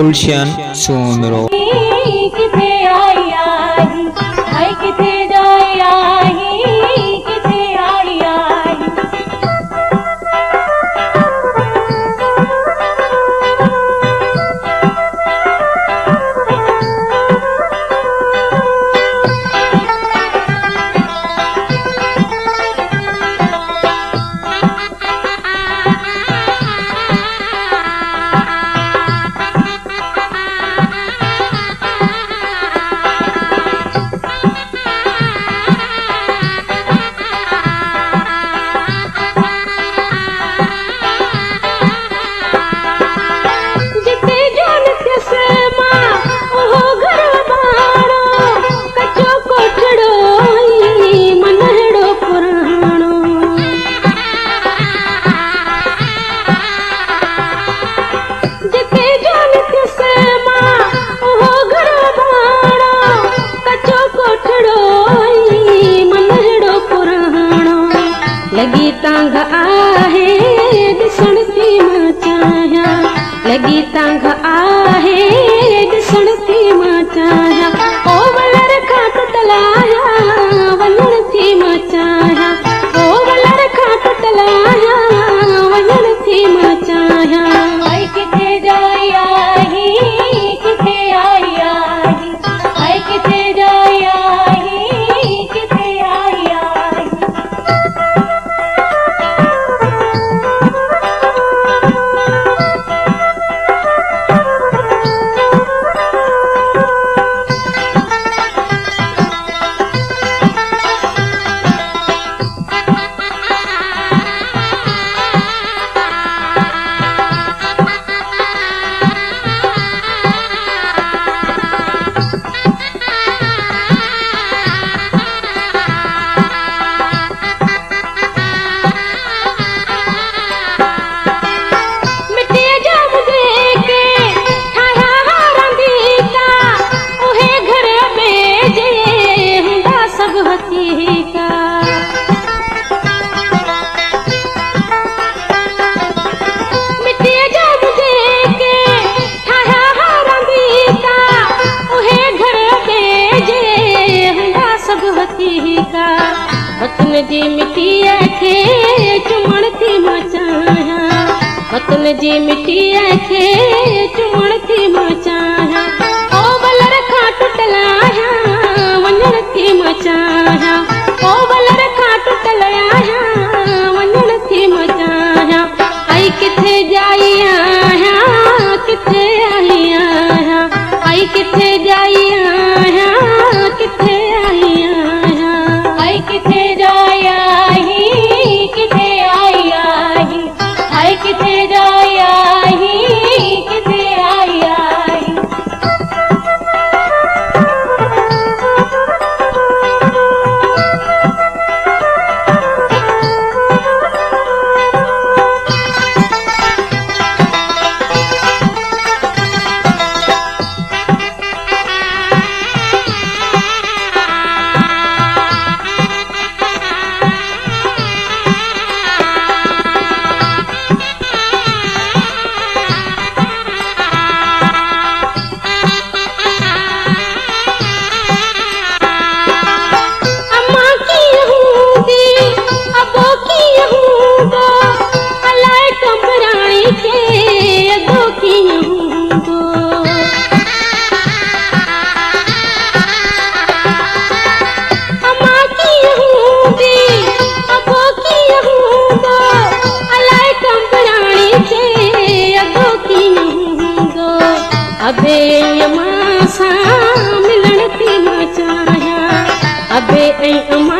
गुलशन सोनरो। किथे आई आई हाय किथे जाई आई किथे आई आई लगी तांग आहे दिसण थी मां चाहियां लगी तांग आहे दिसण थी मां चाहियां ओ वलर खाट तलाया वलण थी मां चाहियां ओ वलर खाट तलाया वलण थी मां चाहियां आई किथे जाई आई किथे आई आई आई किथे जाई आई किथे आई आई वतन जी मिट्टीअ खे चुमण थी मां चाहियां वतन जी मिट्टीअ खे चुमण थी मां चाहियां ओ वलर खां टुटल आहियां वञण थी मां चाहियां ओ वलर खां टुटल आहियां वञण थी मां चाहियां आई किथे जाई आहियां किथे आई आहियां आई किथे जाई आहियां किथे आई आहियां आई किथे जाई आई किथे आई आई आई किथे जाई आई किथे आई आई अबे अम्मा सां मिलण थी मां चाहियां अबे अम्मा